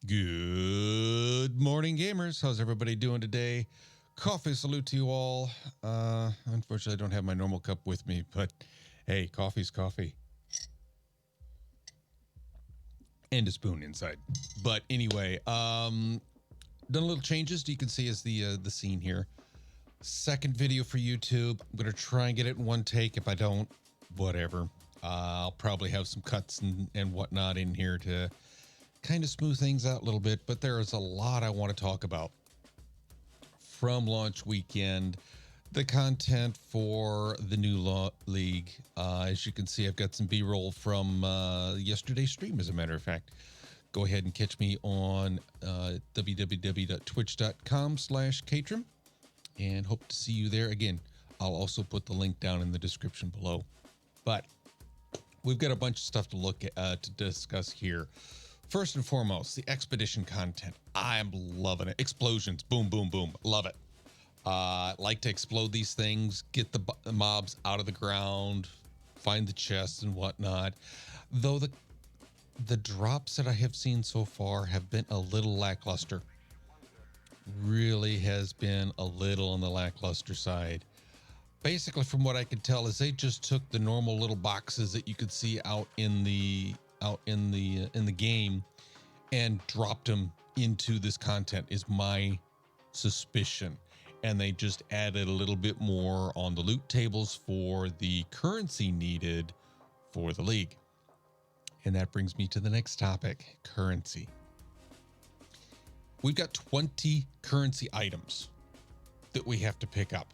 Good morning, gamers. How's everybody doing today? Coffee salute to you all. Unfortunately, I don't have my normal cup with me, but hey, coffee's coffee. And a spoon inside. But anyway, done a little changes. You can see as the scene here. Second video for YouTube. I'm gonna try and get it in one take. If I don't, whatever. I'll probably have some cuts and whatnot in here to kind of smooth things out a little bit, but there is a lot I want to talk about from launch weekend. The content for the new league. As you can see, I've got some B-roll from yesterday's stream, as a matter of fact. Go ahead and catch me on www.twitch.com/Catrim and hope to see you there. Again, I'll also put the link down in the description below. But we've got a bunch of stuff to look at, to discuss here. First and foremost, the expedition content. I'm loving it. Explosions, boom, boom, boom. Love it. Like to explode these things, get the mobs out of the ground, find the chests and whatnot. Though the drops that I have seen so far have been a little lackluster. Really has been a little on the lackluster side. Basically, from what I could tell, is they just took the normal little boxes that you could see out in the game and dropped them into this content, is my suspicion. And they just added a little bit more on the loot tables for the currency needed for the league. And that brings me to the next topic, currency. We've got 20 currency items that we have to pick up.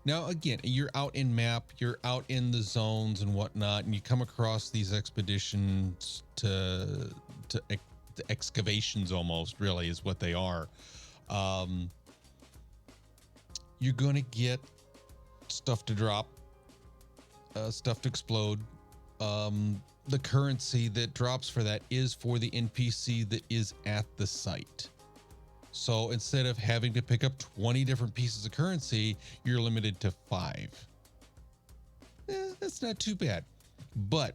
Now, again, you're out in map, you're out in the zones and whatnot, and you come across these expeditions to excavations, almost, really, is what they are. You're going to get stuff to drop, stuff to explode. The currency that drops for that is for the NPC that is at the site. So instead of having to pick up 20 different pieces of currency, you're limited to 5. That's not too bad. But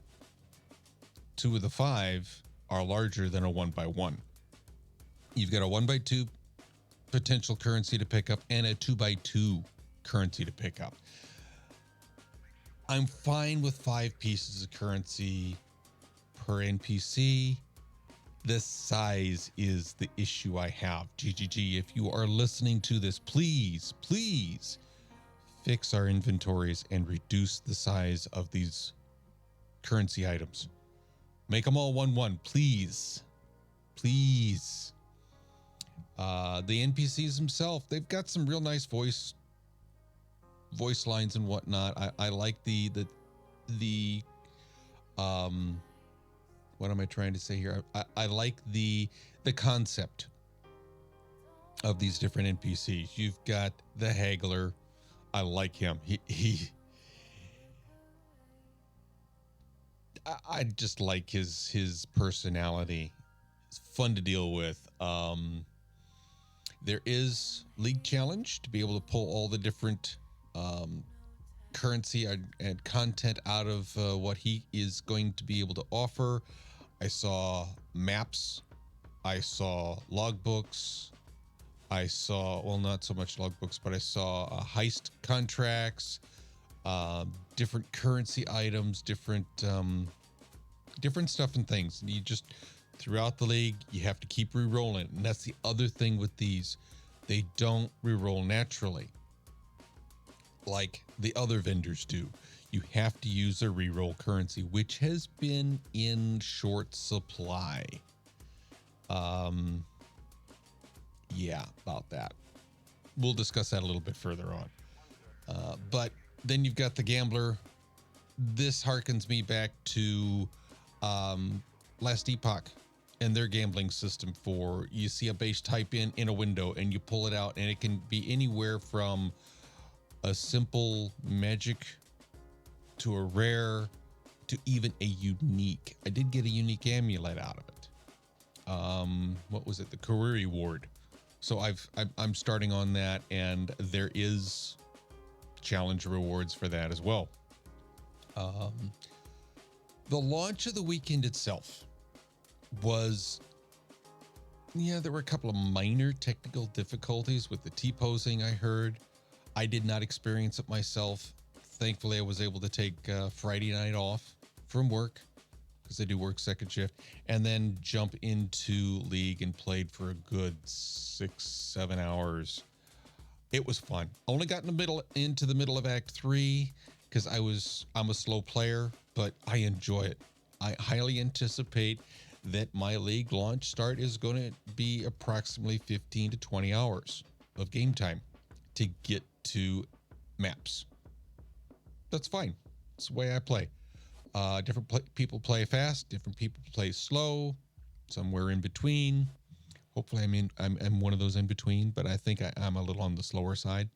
2 of the 5 are larger than a 1x1. You've got a 1x2 potential currency to pick up and a 2x2 currency to pick up. I'm fine with 5 pieces of currency per NPC. The size is the issue I have. GGG, if you are listening to this, please fix our inventories and reduce the size of these currency items. Make them all 1-1, please. Please. The NPCs themselves, they've got some real nice voice lines and whatnot. I like the what am I trying to say here? I like the concept of these different NPCs. You've got the haggler. I like him. I just like his personality. It's fun to deal with. There is League Challenge to be able to pull all the different currency and content out of what he is going to be able to offer. I saw maps, I saw logbooks, I saw, well, not so much logbooks, but I saw heist contracts, different currency items, different stuff and things. And you just, throughout the league, you have to keep re-rolling. And that's the other thing with these. They don't re-roll naturally like the other vendors do. You have to use a reroll currency, which has been in short supply. Yeah, about that. We'll discuss that a little bit further on. But then you've got the gambler. This harkens me back to Last Epoch and their gambling system. For you see a base type in a window and you pull it out, and it can be anywhere from a simple magic to a rare to even a unique. I did get a unique amulet out of it. What was it? The career reward. So I'm starting on that, and there is challenge rewards for that as well. The launch of the weekend itself was Yeah, there were a couple of minor technical difficulties with the T-posing, I heard. I did not experience it myself. Thankfully, I was able to take Friday night off from work because I do work second shift, and then jump into League and played for a good 6-7 hours. It was fun. Only got into the middle of Act 3 because I'm a slow player, but I enjoy it. I highly anticipate that my League launch start is going to be approximately 15 to 20 hours of game time to get to maps. That's fine. It's the way I play. Different people play fast, different people play slow, somewhere in between. Hopefully, I'm one of those in between, but I think I'm a little on the slower side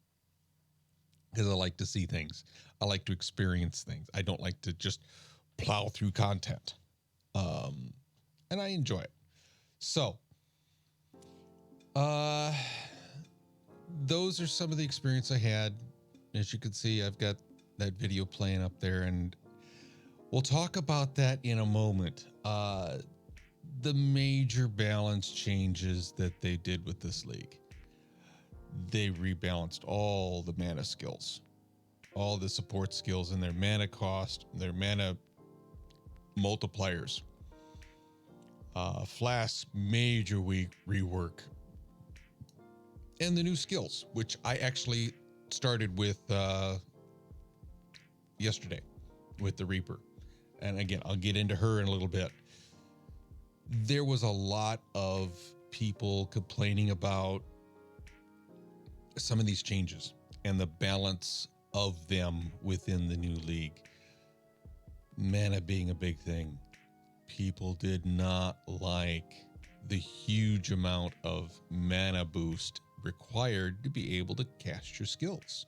because I like to see things. I like to experience things. I don't like to just plow through content, and I enjoy it. So, uh, those are some of the experience I had. As you can see, I've got that video playing up there, and we'll talk about that in a moment. The major balance changes that they did with this league. They rebalanced all the mana skills, all the support skills, and their mana cost, their mana multipliers. Flask's major rework, and the new skills, which I actually started with yesterday with the Reaper. And again, I'll get into her in a little bit. There was a lot of people complaining about some of these changes and the balance of them within the new league. Mana being a big thing. People did not like the huge amount of mana boost required to be able to cast your skills.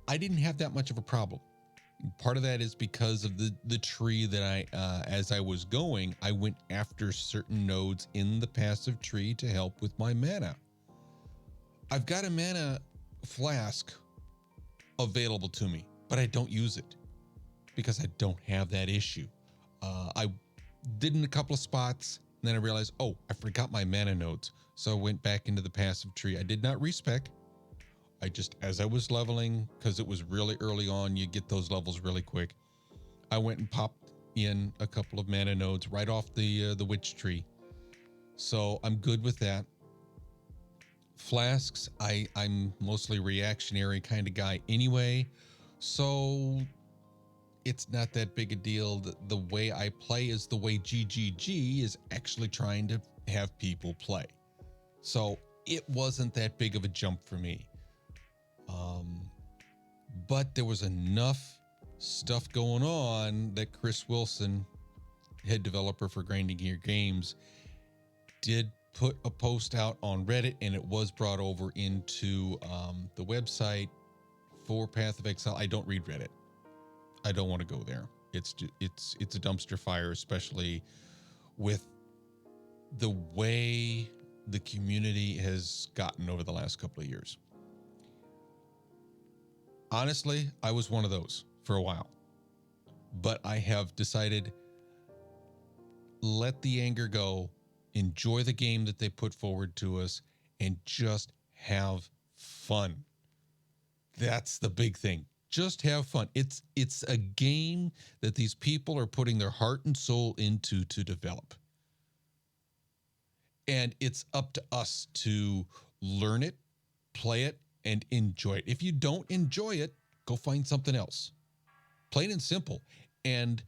I didn't have that much of a problem. Part of that is because of the tree that as I was going, I went after certain nodes in the passive tree to help with my mana. I've got a mana flask available to me, but I don't use it because I don't have that issue. I did in a couple of spots, and then I realized, oh, I forgot my mana nodes. So I went back into the passive tree. I did not respec. I just, as I was leveling, because it was really early on, you get those levels really quick. I went and popped in a couple of mana nodes right off the witch tree. So I'm good with that. Flasks, I'm mostly reactionary kind of guy anyway. So it's not that big a deal. The way I play is the way GGG is actually trying to have people play. So it wasn't that big of a jump for me. But there was enough stuff going on that Chris Wilson, head developer for Grinding Gear Games, did put a post out on Reddit, and it was brought over into the website for Path of Exile. I don't read Reddit. I don't want to go there. It's a dumpster fire, especially with the way the community has gotten over the last couple of years. Honestly, I was one of those for a while, but I have decided, let the anger go, enjoy the game that they put forward to us, and just have fun. That's the big thing. Just have fun. It's a game that these people are putting their heart and soul into to develop. And it's up to us to learn it, play it, and enjoy it. If you don't enjoy it, go find something else. Plain and simple. And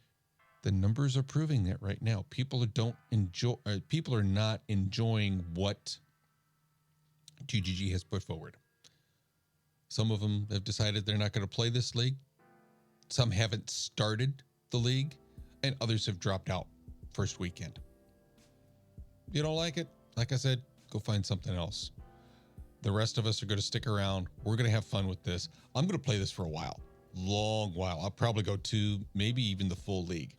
the numbers are proving that right now. People are not enjoying what GGG has put forward. Some of them have decided they're not going to play this league. Some haven't started the league, and others have dropped out first weekend. If you don't like it, like I said, go find something else. The rest of us are going to stick around. We're going to have fun with this. I'm going to play this for a while, long while. I'll probably go to maybe even the full league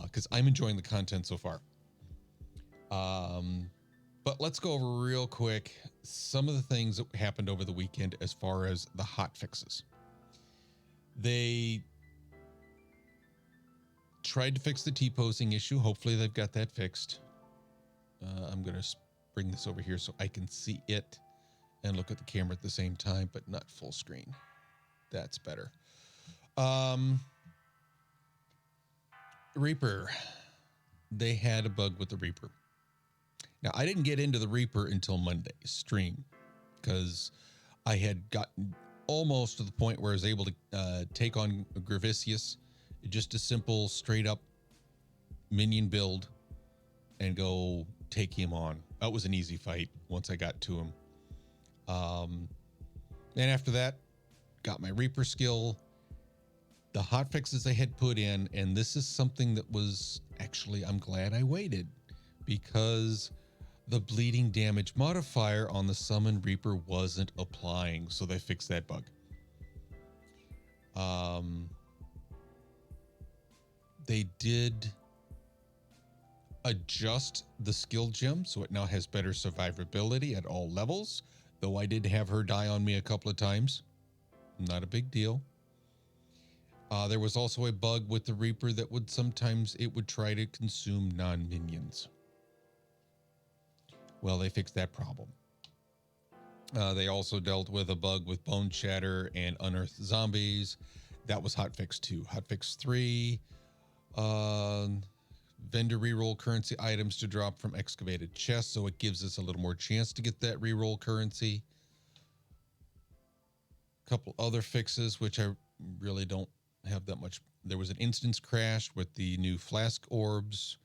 because I'm enjoying the content so far. But let's go over real quick some of the things that happened over the weekend as far as the hot fixes. They tried to fix the T-posing issue. Hopefully they've got that fixed. I'm going to bring this over here so I can see it and look at the camera at the same time, but not full screen. That's better. Reaper. They had a bug with the Reaper. Now, I didn't get into the Reaper until Monday's stream because I had gotten almost to the point where I was able to take on Gravicius, just a simple, straight up minion build and go take him on. That was an easy fight once I got to him. And after that, got my Reaper skill, the hotfixes I had put in, and this is something that was actually, I'm glad I waited, because the bleeding damage modifier on the summon Reaper wasn't applying, so they fixed that bug. They did adjust the skill gem, so it now has better survivability at all levels, though I did have her die on me a couple of times. Not a big deal. There was also a bug with the Reaper that would sometimes, it would try to consume non-minions. Well, they fixed that problem. They also dealt with a bug with Bone Shatter and Unearthed Zombies. That was hotfix 2. Hotfix 3, vendor reroll currency items to drop from excavated chests, so it gives us a little more chance to get that reroll currency. A couple other fixes, which I really don't have that much. There was an instance crash with the new flask orbs.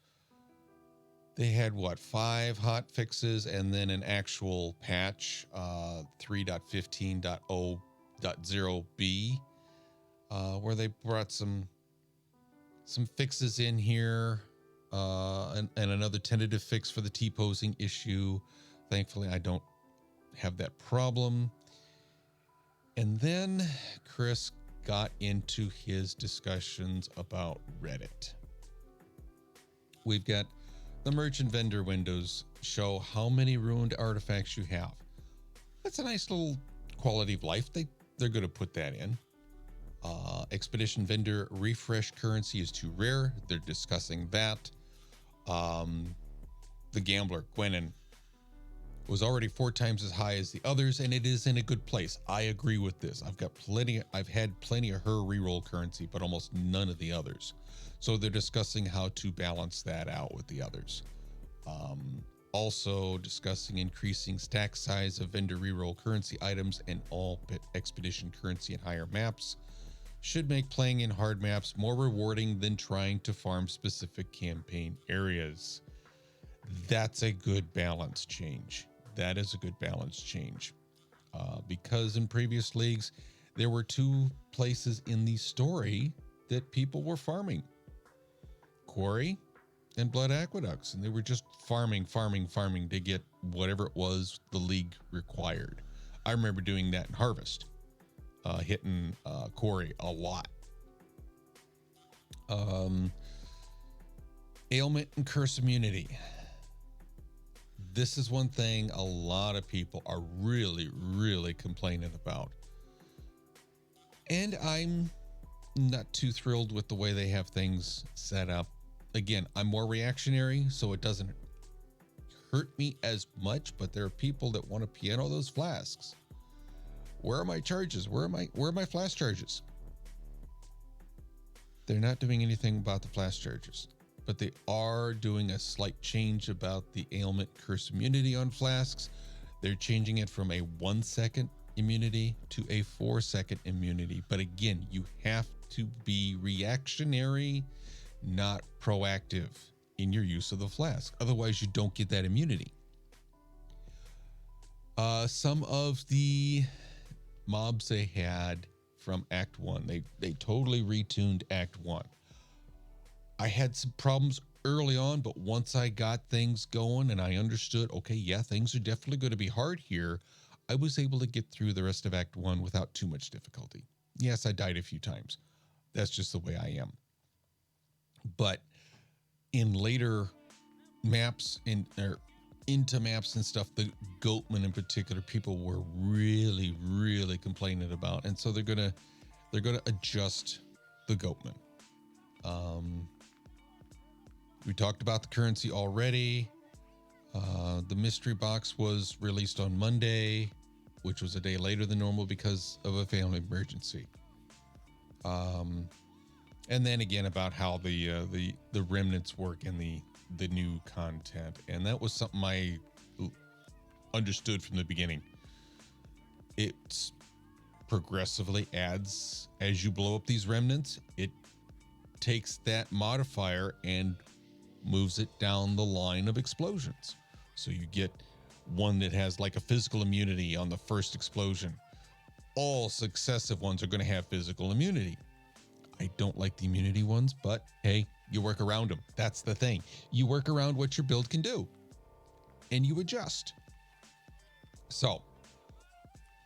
They had what, 5 hot fixes and then an actual patch, 3.15.0.0b, where they brought some fixes in here, and another tentative fix for the T-posing issue. Thankfully, I don't have that problem. And then Chris got into his discussions about Reddit. We've got the merchant vendor windows show how many ruined artifacts you have. That's a nice little quality of life. They're going to put that in. Expedition vendor refresh currency is too rare. They're discussing that. The gambler, Gwenin, was already 4 times as high as the others, and it is in a good place. I agree with this. I've had plenty of her reroll currency, but almost none of the others. So they're discussing how to balance that out with the others. Also discussing increasing stack size of vendor reroll currency items and all expedition currency in higher maps. Should make playing in hard maps more rewarding than trying to farm specific campaign areas. That's a good balance change. That is a good balance change. Because in previous leagues, there were 2 places in the story that people were farming. Quarry and Blood Aqueducts. And they were just farming to get whatever it was the league required. I remember doing that in Harvest. Hitting Quarry a lot. Ailment and curse immunity. This is one thing a lot of people are really complaining about. And I'm not too thrilled with the way they have things set up. Again, I'm more reactionary, so it doesn't hurt me as much, but there are people that want to piano those flasks. Where are my charges? Where are my flask charges? They're not doing anything about the flask charges, but they are doing a slight change about the ailment curse immunity on flasks. They're changing it from a 1-second immunity to a 4-second immunity. But again, you have to be reactionary, not proactive in your use of the flask. Otherwise, you don't get that immunity. Some of the mobs they had from Act 1, they totally retuned Act 1. I had some problems early on, but once I got things going and I understood, okay, yeah, things are definitely going to be hard here, I was able to get through the rest of Act 1 without too much difficulty. Yes, I died a few times. That's just the way I am. But in later maps, into maps and stuff, the Goatman in particular, people were really complaining about, and so they're gonna adjust the Goatman. We talked about the currency already. The mystery box was released on Monday, which was a day later than normal because of a family emergency. And then again about how the remnants work in the new content, and that was something I understood from the beginning. It progressively adds as you blow up these remnants. It takes that modifier and moves it down the line of explosions. So you get one that has like a physical immunity on the first explosion. All successive ones are going to have physical immunity. I don't like the immunity ones, but hey, you work around them. That's the thing. You work around what your build can do and you adjust. So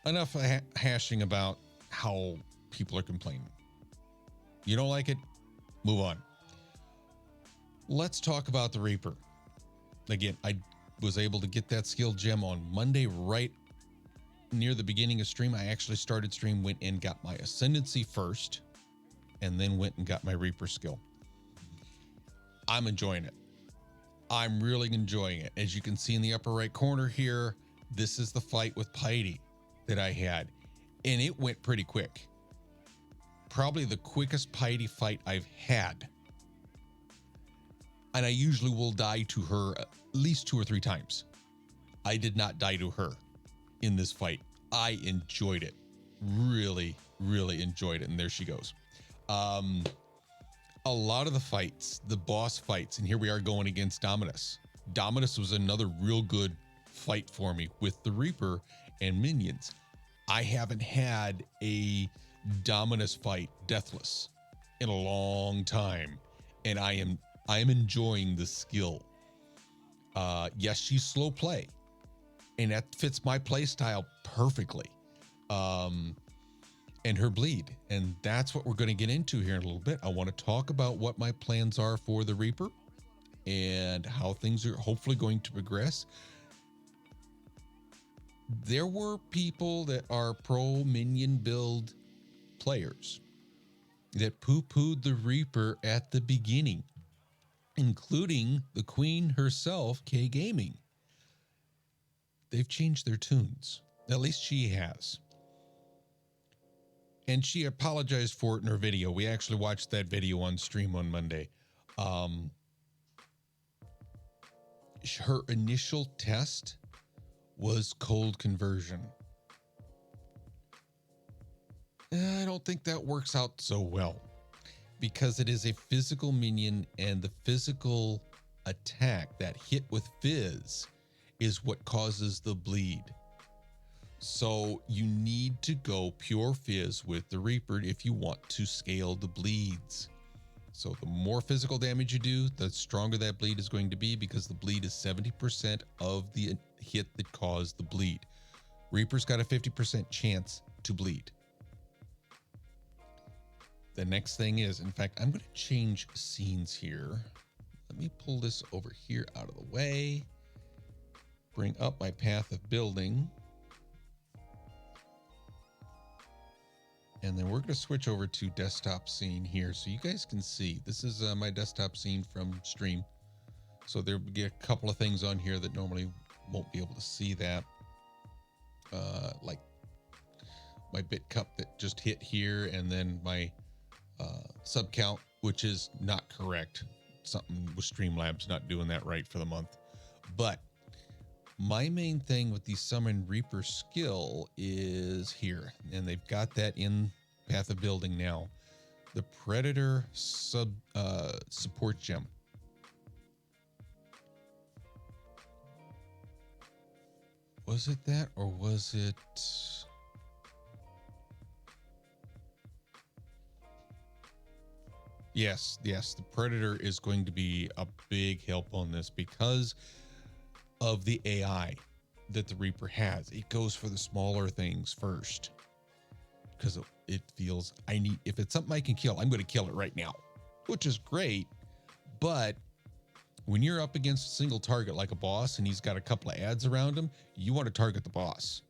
enough hashing about how people are complaining. You don't like it? Move on. Let's talk about the Reaper. Again, I was able to get that skill gem on Monday, right near the beginning of stream. I actually started stream, went and got my Ascendancy first, and then went and got my Reaper skill. I'm enjoying it. I'm really enjoying it. As you can see in the upper right corner here, this is the fight with Piety that I had, and it went pretty quick. Probably the quickest Piety fight I've had. And I usually will die to her at least 2 or 3 times. I did not die to her in this fight. I enjoyed it. Really, really enjoyed it. And there she goes. A lot of the fights, the boss fights, and here we are going against Dominus. Dominus was another real good fight for me with the Reaper and minions. I haven't had a Dominus fight deathless in a long time, and I am enjoying the skill. Yes, she's slow play, and that fits my play style perfectly. And her bleed, and that's what we're going to get into here in a little bit. I want to talk about what my plans are for the Reaper and how things are hopefully going to progress. There were people that are pro minion build players that poo-pooed the Reaper at the beginning, including the queen herself, K Gaming. They've changed their tunes. At least she has. And she apologized for it in her video. We actually watched that video on stream on Monday. Her initial test was cold conversion. I don't think that works out so well because it is a physical minion, and the physical attack, that hit with fizz, is what causes the bleed. So you need to go pure fizz with the Reaper if you want to scale the bleeds. So the more physical damage you do, the stronger that bleed is going to be, because the bleed is 70% of the hit that caused the bleed. Reaper's got a 50% chance to bleed. The next thing is, in fact, I'm going to change scenes here. Let me pull this over here out of the way. Bring up my path of building. And then we're going to switch over to desktop scene here so you guys can see. This is my desktop scene from stream. So there'll be a couple of things on here that normally won't be able to see that. Like my bit cup that just hit here, and then my sub count, which is not correct. Something with Streamlabs not doing that right for the month. But my main thing with the Summon Reaper skill is here, and they've got that in Path of Building now. The Predator support gem. Was it that, or was it... Yes, the Predator is going to be a big help on this because of the AI that the Reaper has. It goes for the smaller things first because it feels, if it's something I can kill, I'm going to kill it right now, which is great. But when you're up against a single target like a boss and he's got a couple of ads around him, you want to target the boss.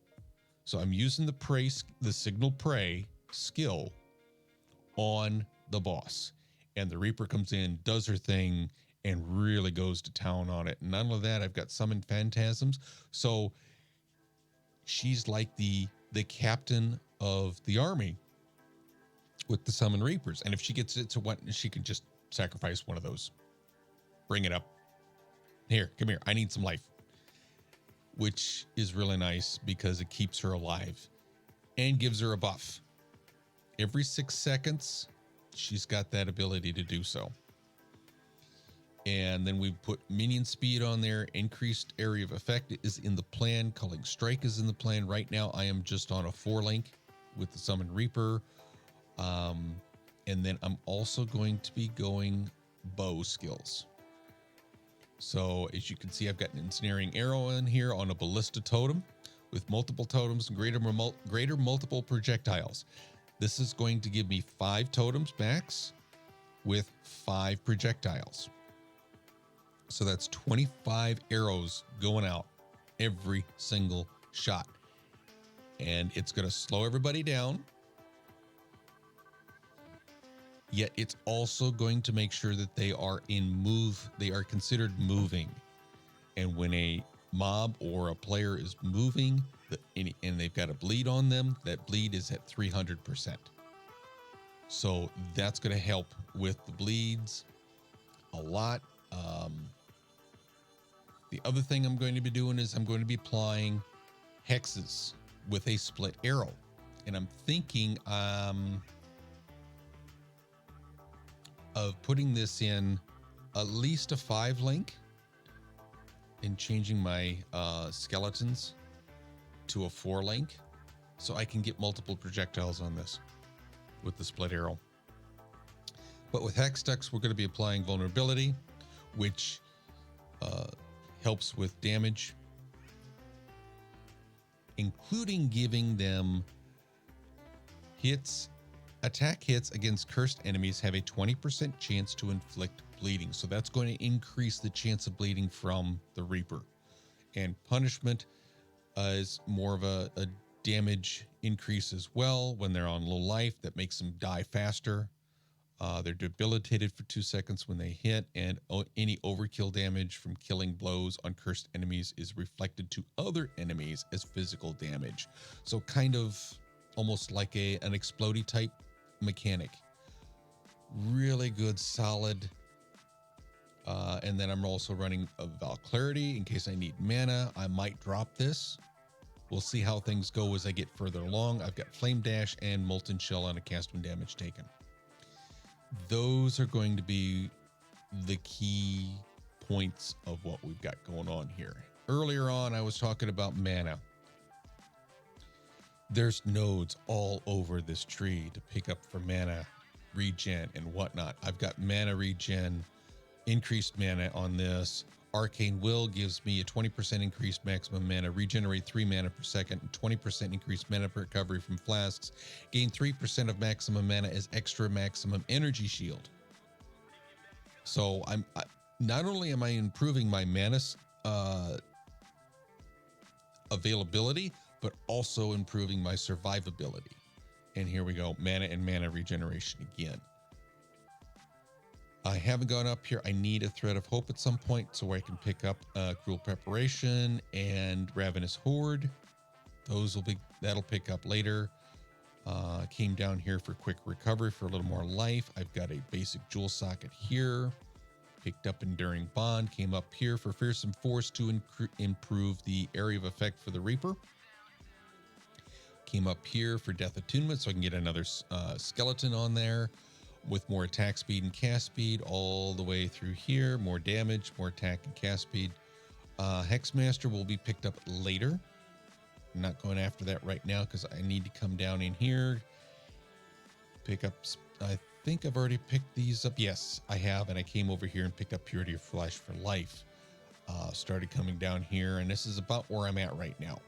So I'm using the signal prey skill on the boss, and the Reaper comes in, does her thing, and really goes to town on it. And none of that, I've got summoned phantasms. So she's like the captain of the army with the summon reapers. And if she gets it to what, she can just sacrifice one of those. Bring it up. Here, come here. I need some life. Which is really nice because it keeps her alive and gives her a buff. Every 6 seconds, she's got that ability to do so. And then we put minion speed on there. Increased area of effect is in the plan. Culling Strike is in the plan. Right now, I am just on a 4-link with the Summon Reaper. And then I'm also going to be going bow skills. So as you can see, I've got an ensnaring arrow in here on a ballista totem with multiple totems and greater multiple projectiles. This is going to give me 5 totems max with 5 projectiles. So that's 25 arrows going out every single shot. And it's going to slow everybody down. Yet it's also going to make sure that they are they are considered moving. And when a mob or a player is moving and they've got a bleed on them, that bleed is at 300%. So that's going to help with the bleeds a lot. The other thing I'm going to be doing is I'm going to be applying hexes with a split arrow. And I'm thinking of putting this in at least a 5-link and changing my skeletons to a 4-link so I can get multiple projectiles on this with the split arrow. But with hex ducks, we're going to be applying vulnerability, which helps with damage, including giving them hits. Attack hits against cursed enemies have a 20% chance to inflict bleeding. So that's going to increase the chance of bleeding from the Reaper. And punishment is more of a damage increase as well when they're on low life. That makes them die faster. They're debilitated for 2 seconds when they hit, and any overkill damage from killing blows on cursed enemies is reflected to other enemies as physical damage. So kind of almost like an explodey type mechanic. Really good, solid. And then I'm also running a Val Clarity in case I need mana. I might drop this. We'll see how things go as I get further along. I've got Flame Dash and Molten Shell on a cast when damage taken. Those are going to be the key points of what we've got going on here. Earlier on, I was talking about mana. There's nodes all over this tree to pick up for mana regen and whatnot. I've got mana regen, increased mana on this. Arcane Will gives me a 20% increased maximum mana, regenerate 3 mana per second, and 20% increased mana per recovery from flasks. Gain 3% of maximum mana as extra maximum energy shield. So not only am I improving my mana availability, but also improving my survivability. And here we go, mana and mana regeneration again. I haven't gone up here. I need a Thread of Hope at some point so I can pick up Cruel Preparation and Ravenous Horde. That'll pick up later. Came down here for quick recovery for a little more life. I've got a basic jewel socket here. Picked up Enduring Bond. Came up here for Fearsome Force to improve the area of effect for the Reaper. Came up here for Death Attunement so I can get another skeleton on there with more attack speed and cast speed all the way through here. More damage, more attack and cast speed. Hexmaster will be picked up later. I'm not going after that right now because I need to come down in here. Pick up, I think I've already picked these up. Yes, I have. And I came over here and picked up Purity of Flesh for life. Started coming down here, and this is about where I'm at right now.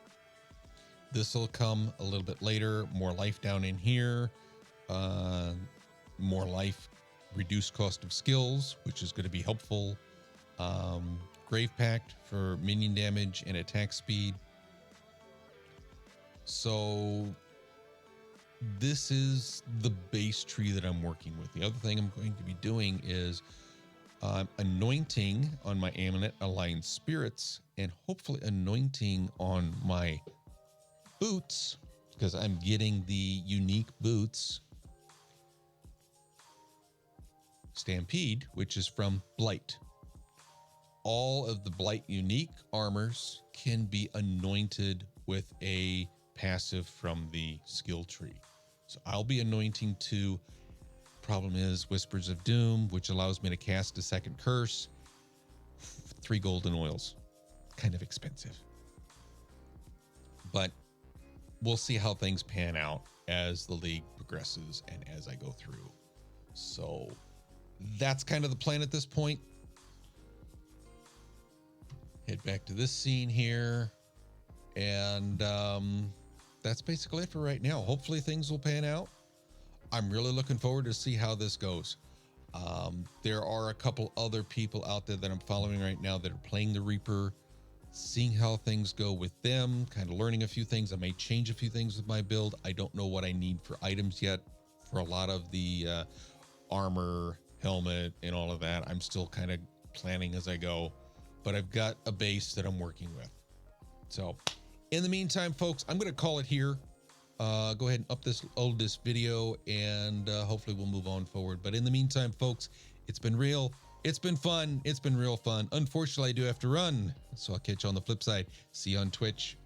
This will come a little bit later. More life down in here. More life, reduced cost of skills, which is going to be helpful. Grave Pact for minion damage and attack speed. So this is the base tree that I'm working with. The other thing I'm going to be doing is Anointing on my Amulet Aligned Spirits, and hopefully anointing on my boots, because I'm getting the unique boots Stampede, which is from Blight. All of the Blight unique armors can be anointed with a passive from the skill tree. So I'll be anointing 2. Problem is Whispers of Doom, which allows me to cast a second curse. 3 golden oils. Kind of expensive. But we'll see how things pan out as the league progresses and as I go through. So that's kind of the plan at this point. Head back to this scene here. And that's basically it for right now. Hopefully things will pan out. I'm really looking forward to see how this goes. There are a couple other people out there that I'm following right now that are playing the Reaper, seeing how things go with them, kind of learning a few things. I may change a few things with my build. I don't know what I need for items yet for a lot of the armor, helmet, and all of that. I'm still kind of planning as I go, but I've got a base that I'm working with. So in the meantime, folks, I'm going to call it here. Go ahead and upload this video, and hopefully we'll move on forward. But in the meantime, folks, it's been real. It's been fun. It's been real fun. Unfortunately, I do have to run. So I'll catch you on the flip side. See you on Twitch.